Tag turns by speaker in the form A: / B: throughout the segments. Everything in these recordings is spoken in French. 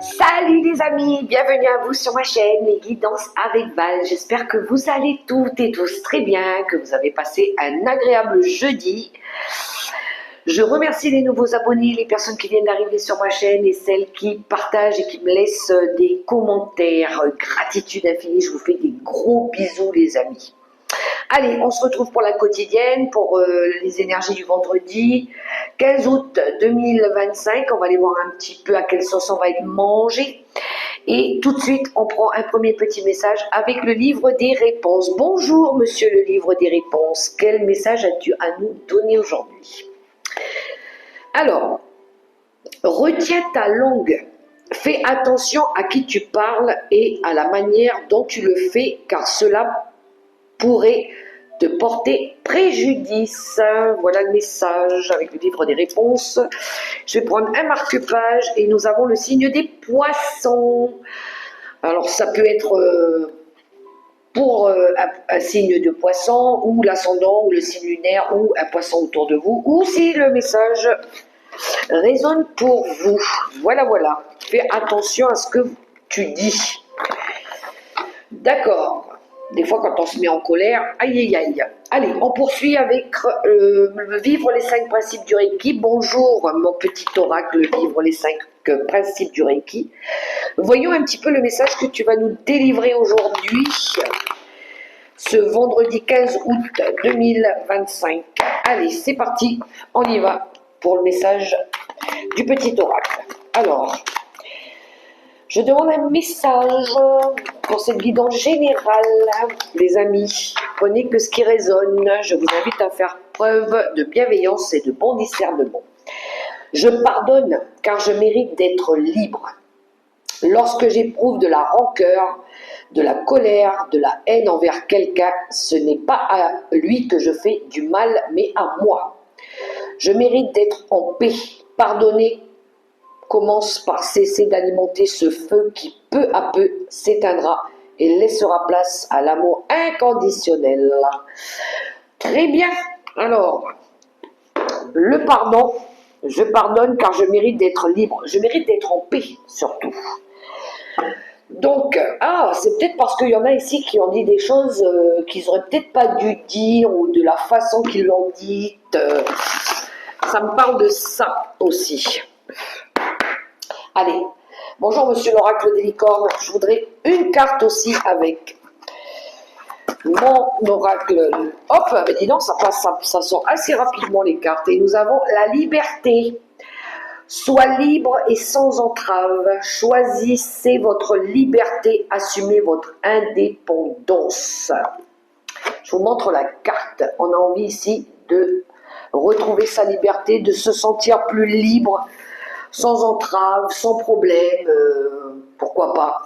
A: Salut les amis, bienvenue à vous sur ma chaîne Les Guidances avec Val. J'espère que vous allez toutes et tous très bien, que vous avez passé un agréable jeudi. Je remercie les nouveaux abonnés, les personnes qui viennent d'arriver sur ma chaîne et celles qui partagent et qui me laissent des commentaires. Gratitude infinie, je vous fais des gros bisous les amis. Allez, on se retrouve pour la quotidienne, pour les énergies du vendredi 15 août 2025. On va aller voir un petit peu à quelle sauce on va être mangé. Et tout de suite, on prend un premier petit message avec le livre des réponses. Bonjour, monsieur le livre des réponses. Quel message as-tu à nous donner aujourd'hui? Alors, retiens ta langue. Fais attention à qui tu parles et à la manière dont tu le fais, car cela pourrait te porter préjudice. Voilà le message avec le livre des réponses. Je vais prendre un marque-page et nous avons le signe des poissons. Alors ça peut être pour un signe de poisson ou l'ascendant ou le signe lunaire ou un poisson autour de vous, ou si le message résonne pour vous. Voilà, voilà. Fais attention à ce que tu dis. D'accord. Des fois, quand on se met en colère, aïe, aïe, aïe. Allez, on poursuit avec vivre les 5 principes du Reiki. Bonjour, mon petit oracle, vivre les 5 principes du Reiki. Voyons un petit peu le message que tu vas nous délivrer aujourd'hui, ce vendredi 15 août 2025. Allez, c'est parti, on y va pour le message du petit oracle. Alors, je demande un message pour cette guidance générale, les amis. Prenez que ce qui résonne. Je vous invite à faire preuve de bienveillance et de bon discernement. Je pardonne car je mérite d'être libre. Lorsque j'éprouve de la rancœur, de la colère, de la haine envers quelqu'un, ce n'est pas à lui que je fais du mal, mais à moi. Je mérite d'être en paix. Pardonner commence par cesser d'alimenter ce feu qui peu à peu s'éteindra et laissera place à l'amour inconditionnel. Très bien. Alors, le pardon, je pardonne car je mérite d'être libre. Je mérite d'être en paix surtout. Donc, c'est peut-être parce qu'il y en a ici qui ont dit des choses qu'ils n'auraient peut-être pas dû dire ou de la façon qu'ils l'ont dite. Ça me parle de ça aussi. Allez, bonjour monsieur l'oracle des licornes, je voudrais une carte aussi avec mon oracle. Hop, mais dis donc, ça passe, ça sort assez rapidement les cartes. Et nous avons la liberté. Sois libre et sans entrave. Choisissez votre liberté, assumez votre indépendance. Je vous montre la carte. On a envie ici de retrouver sa liberté, de se sentir plus libre, sans entrave, sans problème, pourquoi pas.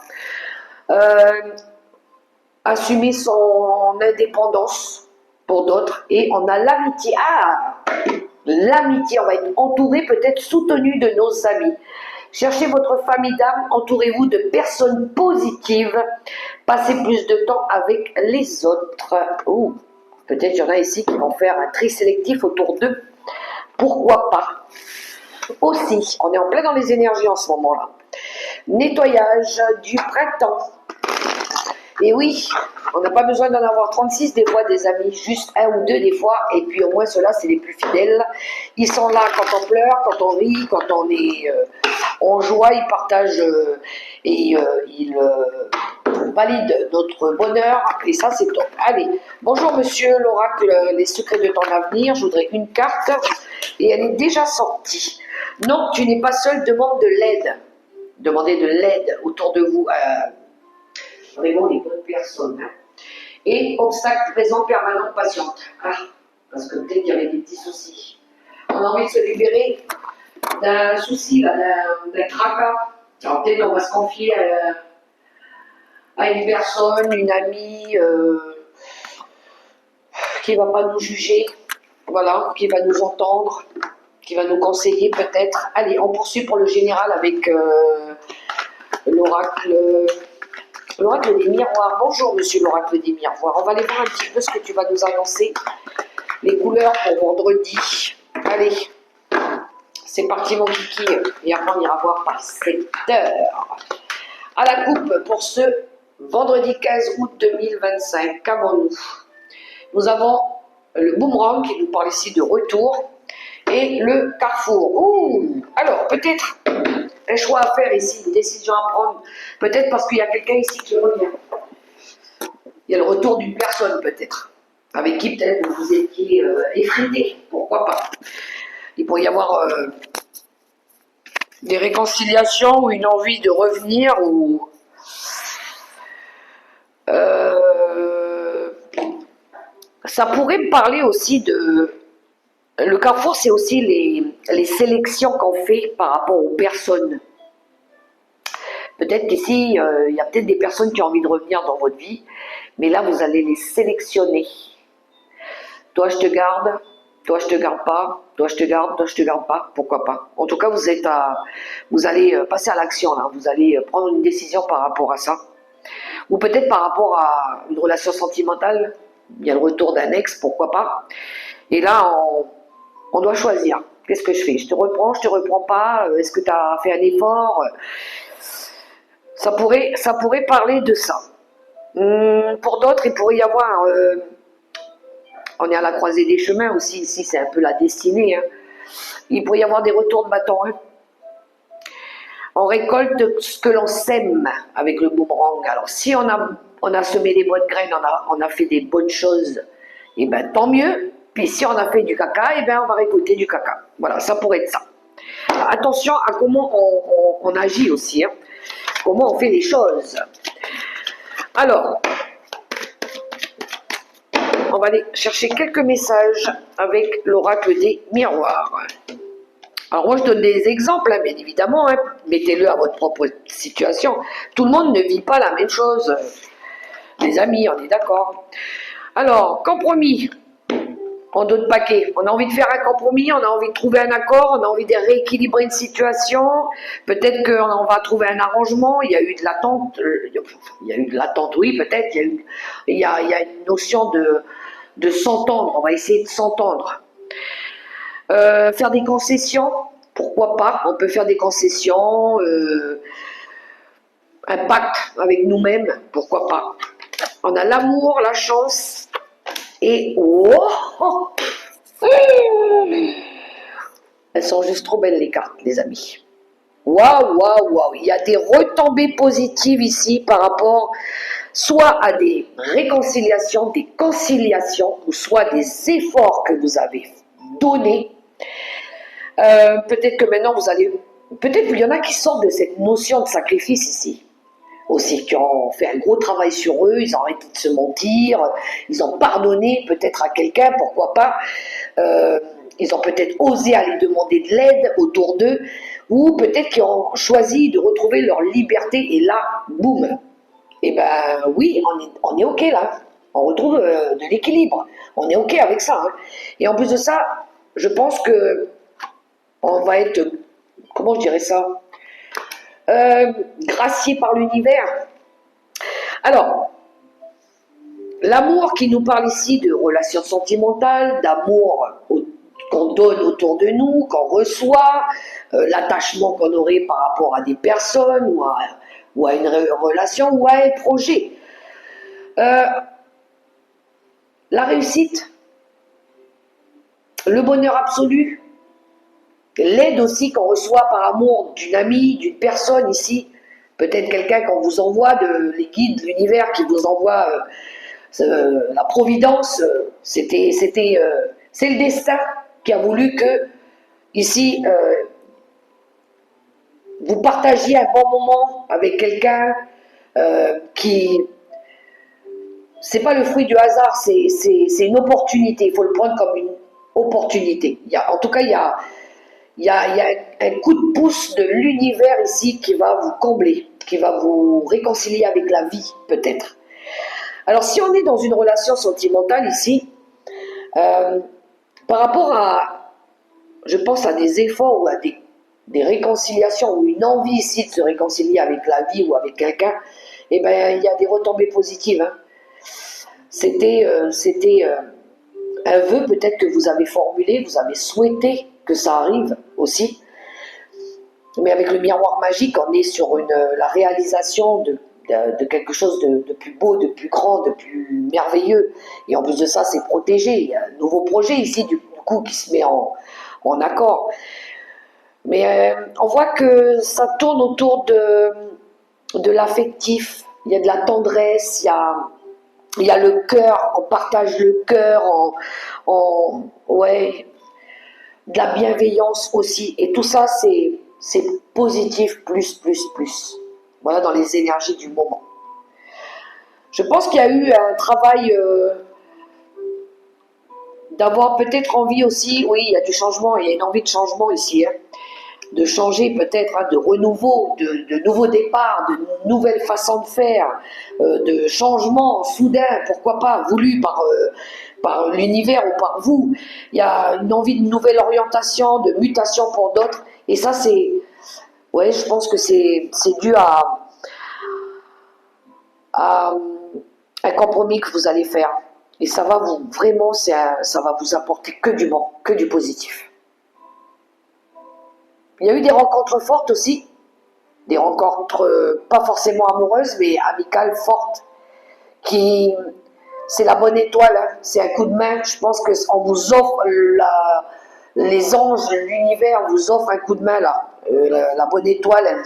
A: Assumer son indépendance pour d'autres. Et on a l'amitié. L'amitié, on va être entouré, peut-être soutenu de nos amis. Cherchez votre famille d'âme, entourez-vous de personnes positives. Passez plus de temps avec les autres. Peut-être il y en a ici qui vont faire un tri sélectif autour d'eux. Pourquoi pas? Aussi, on est en plein dans les énergies en ce moment-là. Nettoyage du printemps. Et oui, on n'a pas besoin d'en avoir 36 des fois des amis, juste un ou deux des fois, et puis au moins ceux-là c'est les plus fidèles. Ils sont là quand on pleure, quand on rit, quand on est en joie, ils partagent et ils valident notre bonheur, et ça c'est top. Allez, bonjour monsieur l'oracle, les secrets de ton avenir, je voudrais une carte, et elle est déjà sortie. Non, tu n'es pas seul, demande de l'aide. Demandez de l'aide autour de vous. Vraiment les bonnes personnes. Et obstacle présent, permanent, patiente. Parce que peut-être qu'il y avait des petits soucis. On a envie de se libérer d'un souci, d'un tracas. Alors peut-être qu'on va se confier à une personne, une amie qui ne va pas nous juger, voilà, qui va nous entendre, qui va nous conseiller peut-être. Allez, on poursuit pour le général avec l'oracle. L'oracle des miroirs. Bonjour monsieur l'oracle des miroirs. On va aller voir un petit peu ce que tu vas nous annoncer. Les couleurs pour vendredi. Allez, C'est parti mon kiki, et après on ira voir par 7 heures. À la coupe pour ce vendredi 15 août 2025, qu'avons-nous? Nous avons le boomerang qui nous parle ici de retour et le carrefour. Ouh, alors peut-être un choix à faire ici, une décision à prendre, peut-être parce qu'il y a quelqu'un ici qui revient. Il y a le retour d'une personne peut-être, avec qui peut-être vous étiez effrité, pourquoi pas. Il pourrait y avoir des réconciliations ou une envie de revenir ou ça pourrait me parler aussi de... Le carrefour, c'est aussi les sélections qu'on fait par rapport aux personnes. Peut-être qu'ici, il y a peut-être des personnes qui ont envie de revenir dans votre vie, mais là, vous allez les sélectionner. Toi, je te garde, toi, je te garde pas, toi, je te garde, toi, je te garde pas, pourquoi pas. En tout cas, vous allez passer à l'action, là. Vous allez prendre une décision par rapport à ça. Ou peut-être par rapport à une relation sentimentale, il y a le retour d'un ex, pourquoi pas. Et là, on doit choisir. Qu'est-ce que je fais? Je te reprends pas? Est-ce que tu as fait un effort? Ça pourrait parler de ça. Pour d'autres, il pourrait y avoir... on est à la croisée des chemins aussi, ici c'est un peu la destinée. Hein. Il pourrait y avoir des retours de bâton. Hein. On récolte ce que l'on sème avec le boomerang. Alors si on a semé des bonnes graines, on a fait des bonnes choses, et ben tant mieux. Puis si on a fait du caca, et ben on va récolter du caca. Voilà, ça pourrait être ça. Alors, attention à comment on agit aussi. Hein. Comment on fait les choses. Alors, on va aller chercher quelques messages avec l'oracle des miroirs. Alors moi je donne des exemples, hein, bien évidemment, hein. Mettez-le à votre propre situation. Tout le monde ne vit pas la même chose. Les amis, on est d'accord. Alors, compromis, en d'autres paquets. On a envie de faire un compromis, on a envie de trouver un accord, on a envie de rééquilibrer une situation. Peut-être qu'on va trouver un arrangement. Il y a eu de l'attente. Il y a eu de l'attente, oui, peut-être. Il y a une notion de s'entendre. On va essayer de s'entendre. Faire des concessions, pourquoi pas, on peut faire des concessions, un pacte avec nous-mêmes, pourquoi pas. On a l'amour, la chance, et oh, elles sont juste trop belles les cartes, les amis. Waouh, waouh, waouh, il y a des retombées positives ici par rapport soit à des réconciliations, des conciliations, ou soit des efforts que vous avez donnés. Peut-être que maintenant vous allez... Peut-être qu'il y en a qui sortent de cette notion de sacrifice ici. Aussi, qui ont fait un gros travail sur eux, ils ont arrêté de se mentir, ils ont pardonné peut-être à quelqu'un, pourquoi pas. Ils ont peut-être osé aller demander de l'aide autour d'eux, ou peut-être qu'ils ont choisi de retrouver leur liberté, et là, boum. Et ben oui, on est ok là, on retrouve de l'équilibre, on est ok avec ça. Hein. Et en plus de ça, je pense que on va être, comment je dirais ça, gracié par l'univers. Alors, l'amour qui nous parle ici de relations sentimentales, d'amour qu'on donne autour de nous, qu'on reçoit, l'attachement qu'on aurait par rapport à des personnes ou à une relation ou à un projet. La réussite, le bonheur absolu, l'aide aussi qu'on reçoit par amour d'une amie, d'une personne ici, peut-être quelqu'un qu'on vous envoie, les guides, l'univers qui vous envoie la providence, c'est le destin qui a voulu que ici vous partagiez un bon moment avec quelqu'un qui... C'est pas le fruit du hasard, c'est une opportunité, il faut le prendre comme une opportunité. En tout cas, il y a un coup de pouce de l'univers ici qui va vous combler, qui va vous réconcilier avec la vie, peut-être. Alors, si on est dans une relation sentimentale ici, par rapport à, je pense à des efforts ou à des réconciliations ou une envie ici de se réconcilier avec la vie ou avec quelqu'un, eh ben, il y a des retombées positives. Hein. C'était un vœu peut-être que vous avez formulé, vous avez souhaité que ça arrive aussi. Mais avec le miroir magique, on est sur la réalisation de quelque chose de plus beau, de plus grand, de plus merveilleux. Et en plus de ça, c'est protégé. Il y a un nouveau projet ici, du coup, qui se met en accord. Mais on voit que ça tourne autour de l'affectif. Il y a de la tendresse, il y a le cœur, on partage le cœur, ouais, de la bienveillance aussi. Et tout ça, c'est positif, plus, plus, plus. Voilà, dans les énergies du moment. Je pense qu'il y a eu un travail d'avoir peut-être envie aussi, oui, il y a du changement, il y a une envie de changement ici, hein, de changer peut-être, hein, de renouveau, de nouveaux départs, de nouvelles façons de faire, de changements soudains, pourquoi pas, voulus par l'univers ou par vous. Il y a une envie de nouvelle orientation, de mutation pour d'autres, et ça c'est, ouais, je pense que c'est dû à un compromis que vous allez faire. Et ça va vous, vraiment, ça va vous apporter que du bon, que du positif. Il y a eu des rencontres fortes aussi, des rencontres pas forcément amoureuses, mais amicales fortes, qui, c'est la bonne étoile, hein, c'est un coup de main. Je pense qu'on vous offre, les anges, l'univers vous offre un coup de main là. La bonne étoile,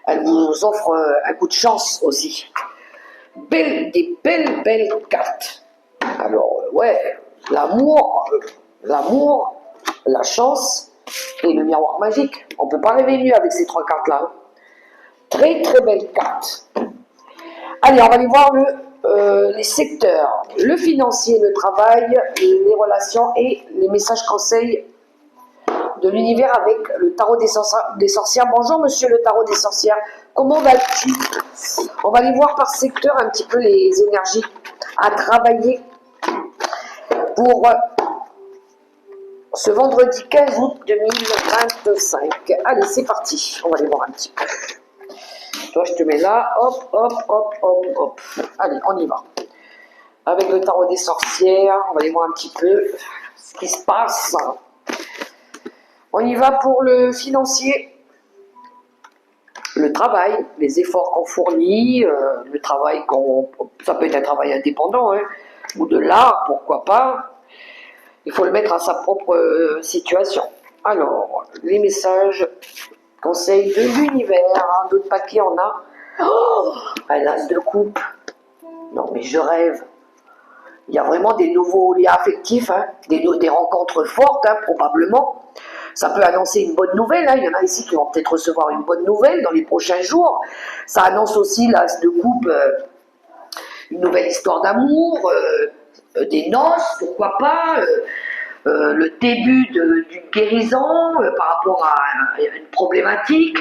A: elle vous offre un coup de chance aussi. Des belles, belles cartes. Alors, ouais, l'amour, la chance et le miroir magique. On ne peut pas rêver mieux avec ces trois cartes-là. Hein. Très, très belles cartes. Allez, on va aller voir les secteurs. Le financier, le travail, les relations et les messages conseils de l'univers avec le tarot des sorcières. Bonjour, monsieur le tarot des sorcières. Comment vas-tu? On va aller voir par secteur un petit peu les énergies à travailler pour ce vendredi 15 août 2025. Allez, c'est parti. On va aller voir un petit peu. Toi, je te mets là. Hop, hop, hop, hop, hop. Allez, on y va. Avec le tarot des sorcières, on va aller voir un petit peu ce qui se passe. On y va pour le financier. Le travail, les efforts qu'on fournit, le travail ça peut être un travail indépendant, hein, ou de l'art, pourquoi pas. Il faut le mettre à sa propre situation. Alors, les messages, conseils de l'univers, hein, d'autres papiers on a. Oh, un as de coupe. Non mais je rêve. Il y a vraiment des nouveaux liens affectifs, hein, des rencontres fortes, hein, probablement. Ça peut annoncer une bonne nouvelle, hein. Il y en a ici qui vont peut-être recevoir une bonne nouvelle dans les prochains jours. Ça annonce aussi l'as de coupe, une nouvelle histoire d'amour, des noces, pourquoi pas, le début d'une guérison par rapport à une problématique,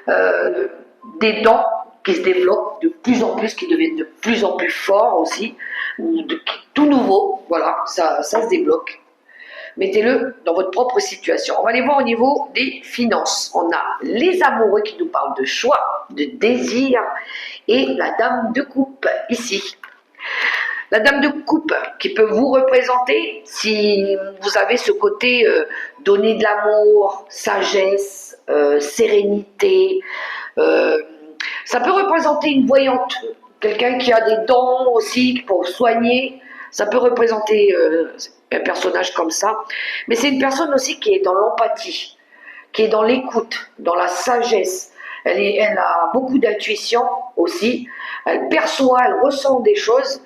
A: des dents qui se développent de plus en plus, qui deviennent de plus en plus forts aussi, ou tout nouveau, voilà, ça se débloque. Mettez-le dans votre propre situation. On va aller voir au niveau des finances. On a les amoureux qui nous parlent de choix, de désir, et la dame de coupe ici. La dame de coupe qui peut vous représenter si vous avez ce côté donner de l'amour, sagesse, sérénité. Ça peut représenter une voyante, quelqu'un qui a des dents aussi pour soigner. Ça peut représenter un personnage comme ça. Mais c'est une personne aussi qui est dans l'empathie, qui est dans l'écoute, dans la sagesse. Elle a beaucoup d'intuition aussi. Elle perçoit, elle ressent des choses.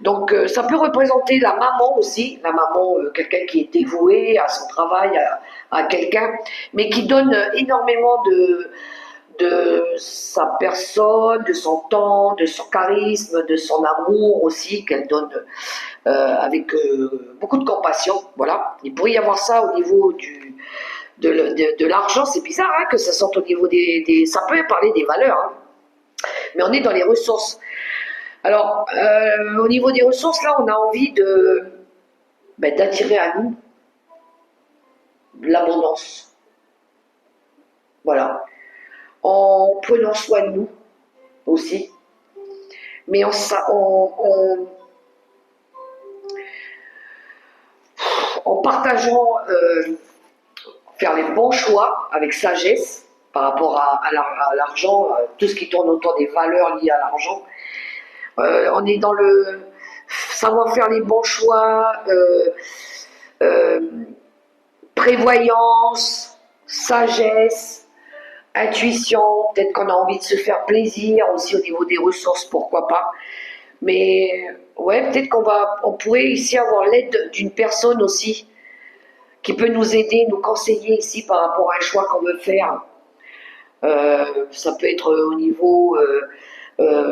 A: Donc ça peut représenter la maman aussi, la maman, quelqu'un qui est dévoué à son travail, à quelqu'un, mais qui donne énormément de sa personne, de son temps, de son charisme, de son amour aussi, qu'elle donne avec beaucoup de compassion. Voilà. Il pourrait y avoir ça au niveau de l'argent. C'est bizarre hein, que ça sorte au niveau ça peut parler des valeurs, hein. Mais on est dans les ressources. Alors, au niveau des ressources, là, on a envie d'attirer à nous l'abondance. Voilà. En prenant soin de nous aussi. Mais en partageant, faire les bons choix avec sagesse, par rapport à l'argent, tout ce qui tourne autour des valeurs liées à l'argent. On est dans le savoir faire les bons choix, euh, prévoyance, sagesse, intuition, peut-être qu'on a envie de se faire plaisir aussi au niveau des ressources, pourquoi pas. Mais ouais, peut-être on pourrait ici avoir l'aide d'une personne aussi qui peut nous aider, nous conseiller ici par rapport à un choix qu'on veut faire. Ça peut être au niveau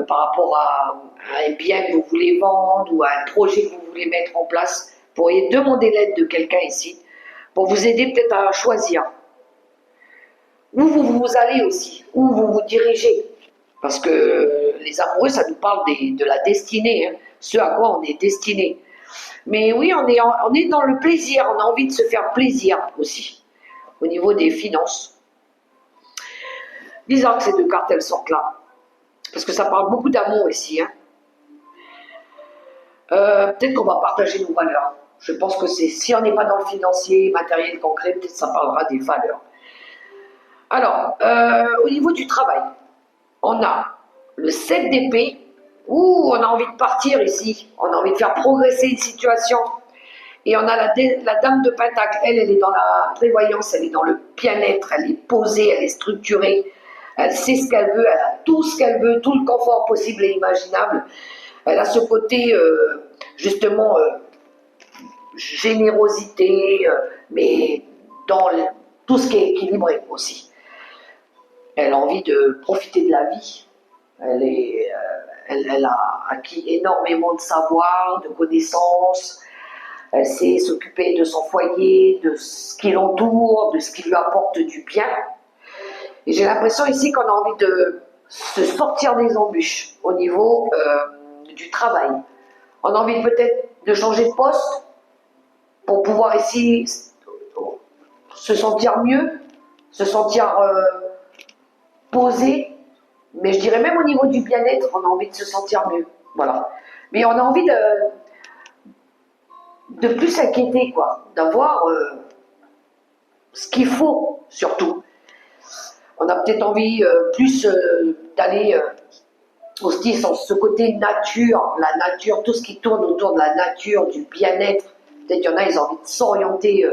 A: par rapport à un bien que vous voulez vendre ou à un projet que vous voulez mettre en place. Vous pourriez demander l'aide de quelqu'un ici pour vous aider peut-être à choisir où vous allez aussi, où vous vous dirigez. Parce que les amoureux, ça nous parle de la destinée, hein, ce à quoi on est destiné. Mais oui, on est dans le plaisir, on a envie de se faire plaisir aussi, au niveau des finances. Bizarre que ces deux cartes, elles sortent là. Parce que ça parle beaucoup d'amour ici. Hein. Peut-être qu'on va partager nos valeurs. Je pense que si on n'est pas dans le financier, matériel, concret, peut-être ça parlera des valeurs. Alors, au niveau du travail, on a le 7 d'épée. Ouh, on a envie de partir ici. On a envie de faire progresser une situation. Et on a la dame de Pentacle. Elle est dans la prévoyance, elle est dans le bien-être, elle est posée, elle est structurée. Elle sait ce qu'elle veut, elle a tout ce qu'elle veut, tout le confort possible et imaginable. Elle a ce côté, justement, générosité, mais dans tout ce qui est équilibré aussi. Elle a envie de profiter de la vie. Elle a acquis énormément de savoir, de connaissances. Elle sait s'occuper de son foyer, de ce qui l'entoure, de ce qui lui apporte du bien. Et j'ai l'impression ici qu'on a envie de se sortir des embûches au niveau du travail. On a envie peut-être de changer de poste pour pouvoir ici se sentir mieux, se sentir posé. Mais je dirais même au niveau du bien-être, on a envie de se sentir mieux. Voilà. Mais on a envie de plus s'inquiéter, quoi, d'avoir ce qu'il faut surtout. On a peut-être envie plus d'aller aussi sur ce côté nature, la nature, tout ce qui tourne autour de la nature, du bien-être. Peut-être qu'il y en a, ils ont envie de s'orienter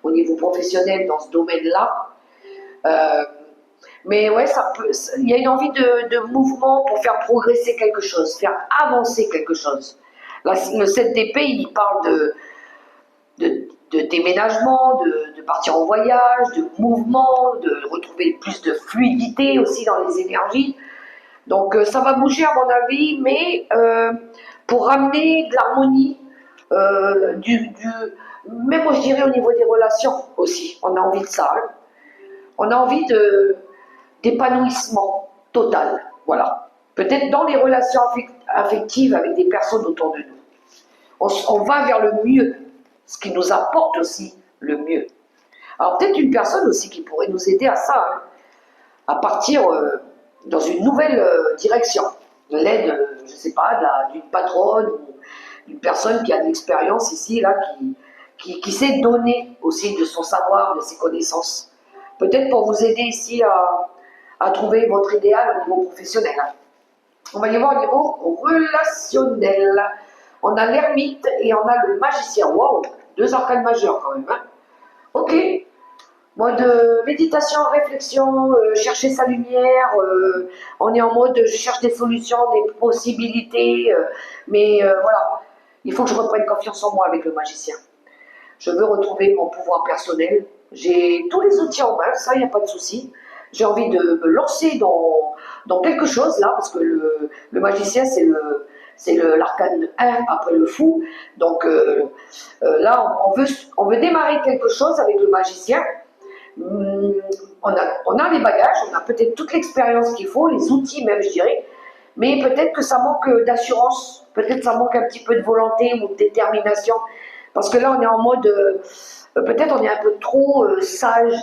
A: au niveau professionnel dans ce domaine-là. Mais ouais, il y a une envie de mouvement pour faire progresser quelque chose, faire avancer quelque chose. Là, le 7 d'épée, il parle de déménagement, de partir en voyage, de mouvement, de retrouver plus de fluidité aussi dans les énergies. Donc ça va bouger à mon avis, mais pour ramener de l'harmonie, même moi je dirais au niveau des relations aussi, on a envie de ça. Hein. On a envie d'épanouissement total, voilà. Peut-être dans les relations affectives avec des personnes autour de nous. On va vers le mieux, ce qui nous apporte aussi le mieux. Alors peut-être une personne aussi qui pourrait nous aider à ça, hein, à partir dans une nouvelle direction. L'aide, je ne sais pas, d'une patronne ou d'une personne qui a de l'expérience ici, là, qui sait donner aussi de son savoir, de ses connaissances. Peut-être pour vous aider ici à trouver votre idéal au niveau professionnel. On va y voir au niveau relationnel. On a l'ermite et on a le magicien. Waouh, deux arcanes majeurs quand même. Hein. Ok. Mode méditation, réflexion, chercher sa lumière. On est en mode je cherche des solutions, des possibilités. Mais voilà, il faut que je reprenne confiance en moi avec le magicien. Je veux retrouver mon pouvoir personnel. J'ai tous les outils en main, ça, il n'y a pas de souci. J'ai envie de me lancer dans quelque chose là, parce que le magicien, c'est l'arcane 1 après le fou. Donc là, on veut démarrer quelque chose avec le magicien. On a les bagages, on a peut-être toute l'expérience qu'il faut, les outils même, je dirais. Mais peut-être que ça manque d'assurance, peut-être ça manque un petit peu de volonté ou de détermination. Parce que là, on est en mode, peut-être on est un peu trop sage,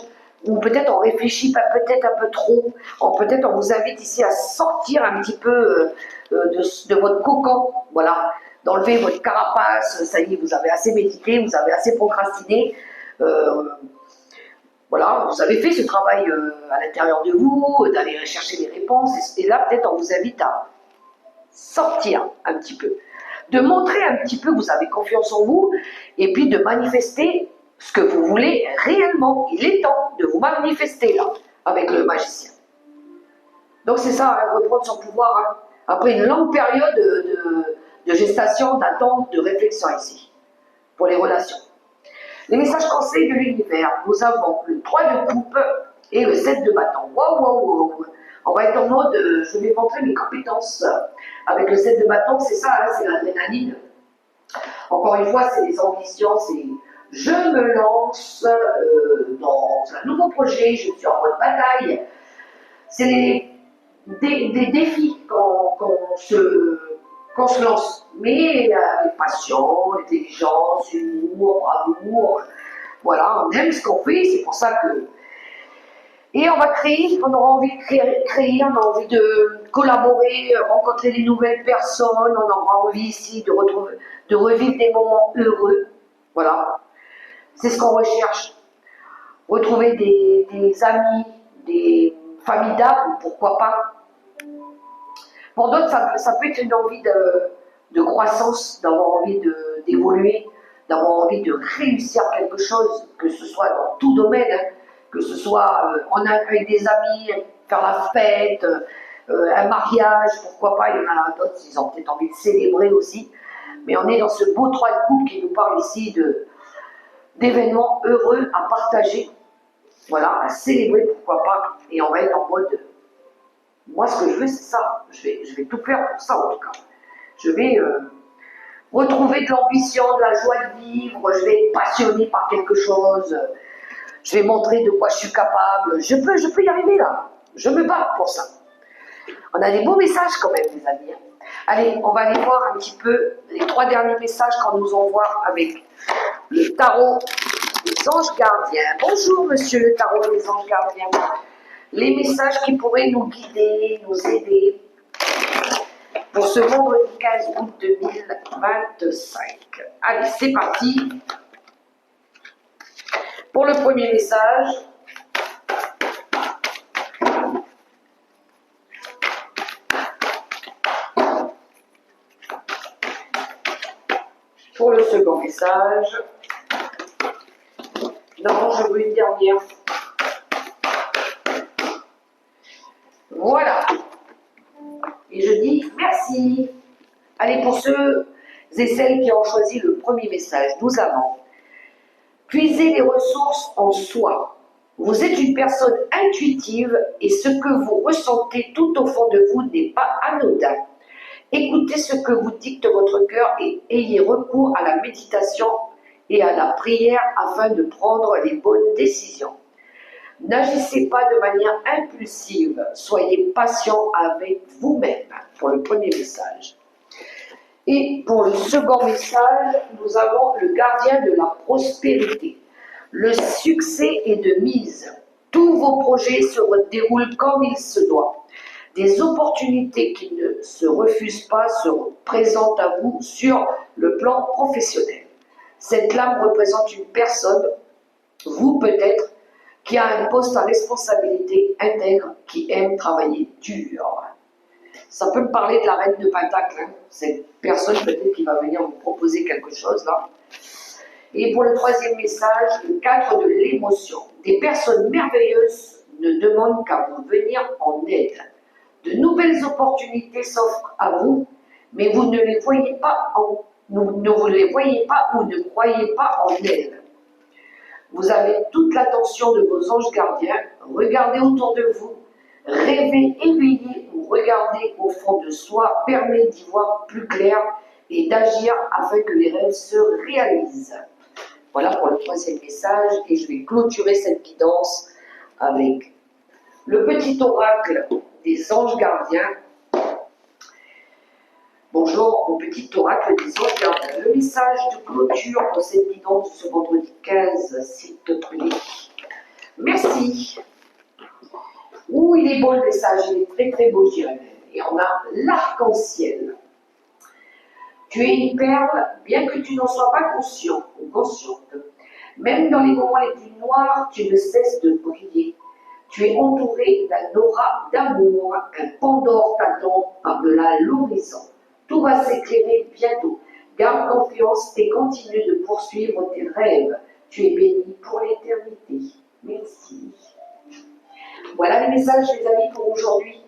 A: ou peut-être on réfléchit peut-être un peu trop. Peut-être on vous invite ici à sortir un petit peu de votre cocon, voilà, d'enlever votre carapace. Ça y est, vous avez assez médité, vous avez assez procrastiné. Voilà, vous avez fait ce travail à l'intérieur de vous, d'aller chercher des réponses, et là peut-être on vous invite à sortir un petit peu, de montrer un petit peu que vous avez confiance en vous, et puis de manifester ce que vous voulez réellement. Il est temps de vous manifester là, avec le magicien. Donc c'est ça, hein, reprendre son pouvoir, hein, après une longue période de gestation, d'attente, de réflexion ici, pour les relations. Les messages conseils de l'univers, nous avons le 3 de coupe et le 7 de bâton. Waouh, waouh, waouh. On va être en mode, je vais montrer mes compétences. Avec le 7 de bâton, c'est ça, hein, c'est l'adrénaline. Encore une fois, c'est des ambitions, c'est je me lance dans un nouveau projet, je suis en mode bataille. C'est des défis qu'on se lance, mais avec passion, intelligence, humour, amour. Voilà, on aime ce qu'on fait, c'est pour ça que. Et on va créer, on aura envie de créer, on a envie de collaborer, rencontrer des nouvelles personnes, on aura envie ici de revivre des moments heureux. Voilà, c'est ce qu'on recherche. Retrouver des amis, des familles d'âme, pourquoi pas. Pour d'autres, ça peut être une envie de croissance, d'avoir envie d'évoluer, d'avoir envie de réussir quelque chose, que ce soit dans tout domaine, hein, que ce soit avec des amis, faire la fête, un mariage, pourquoi pas. Il y en a d'autres, ils ont peut-être envie de célébrer aussi. Mais on est dans ce beau 3 de coupe qui nous parle ici d'événements heureux à partager, voilà, à célébrer, pourquoi pas. Et on va être en mode. Moi, ce que je veux, c'est ça. Je vais tout faire pour ça, en tout cas. Je vais retrouver de l'ambition, de la joie de vivre. Je vais être passionné par quelque chose. Je vais montrer de quoi je suis capable. Je peux y arriver, là. Je me bats pour ça. On a des beaux messages, quand même, les amis. Allez, on va aller voir un petit peu les 3 derniers messages qu'on nous envoie avec le tarot des anges gardiens. Bonjour, monsieur le tarot des anges gardiens. Les messages qui pourraient nous guider, nous aider pour ce vendredi 15 août 2025. Allez, c'est parti. Pour le premier message, pour le second message, non, je veux une dernière. Voilà. Et je dis merci. Allez, pour ceux et celles qui ont choisi le premier message, nous avons puiser les ressources en soi. Vous êtes une personne intuitive et ce que vous ressentez tout au fond de vous n'est pas anodin. Écoutez ce que vous dicte votre cœur et ayez recours à la méditation et à la prière afin de prendre les bonnes décisions. N'agissez pas de manière impulsive, soyez patient avec vous-même pour le premier message. Et pour le second message, nous avons le gardien de la prospérité. Le succès est de mise. Tous vos projets se déroulent comme il se doit. Des opportunités qui ne se refusent pas se présentent à vous sur le plan professionnel. Cette lame représente une personne, vous peut-être, qui a un poste à responsabilité intègre, qui aime travailler dur. Ça peut me parler de la reine de Pentacle, hein. Cette personne peut-être qui va venir vous proposer quelque chose là. Et pour le troisième message, le cadre de l'émotion. Des personnes merveilleuses ne demandent qu'à vous venir en aide. De nouvelles opportunités s'offrent à vous, mais vous ne les voyez pas ne vous les voyez pas ou ne croyez pas en elles. Vous avez toute l'attention de vos anges gardiens. Regardez autour de vous. Rêver, éveiller ou regarder au fond de soi permet d'y voir plus clair et d'agir afin que les rêves se réalisent. Voilà pour le troisième message et je vais clôturer cette guidance avec le petit oracle des anges gardiens. Bonjour au petit oracle des anges gardiens. Le message de clôture pour cette guidance ce vendredi 15, s'il te plaît. Merci. Ouh, il est beau le message, il est très très beau, je dirais. Et on a l'arc-en-ciel. Tu es une perle, bien que tu n'en sois pas conscient ou consciente. Même dans les moments les plus noirs, tu ne cesses de briller. Tu es entouré d'un aura d'amour, un Pandore t'attend par-delà l'horizon. Tout va s'éclairer bientôt. Garde confiance et continue de poursuivre tes rêves. Tu es béni pour l'éternité. Merci. Voilà les messages, les amis, pour aujourd'hui.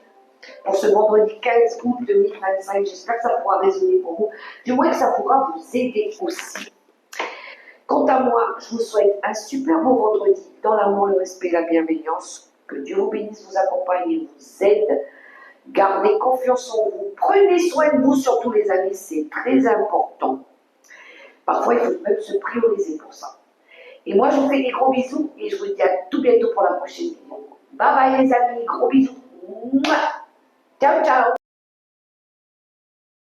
A: Pour ce vendredi 15 août 2025. J'espère que ça pourra résonner pour vous. Du moins que ça pourra vous aider aussi. Quant à moi, je vous souhaite un super beau vendredi dans l'amour, le respect et la bienveillance. Que Dieu vous bénisse, vous accompagne et vous aide. Gardez confiance en vous. Prenez soin de vous, surtout les amis, c'est très important. Parfois, il faut même se prioriser pour ça. Et moi, je vous fais des gros bisous et je vous dis à tout bientôt pour la prochaine vidéo. Bye bye les amis, gros bisous. Mouah. Ciao, ciao.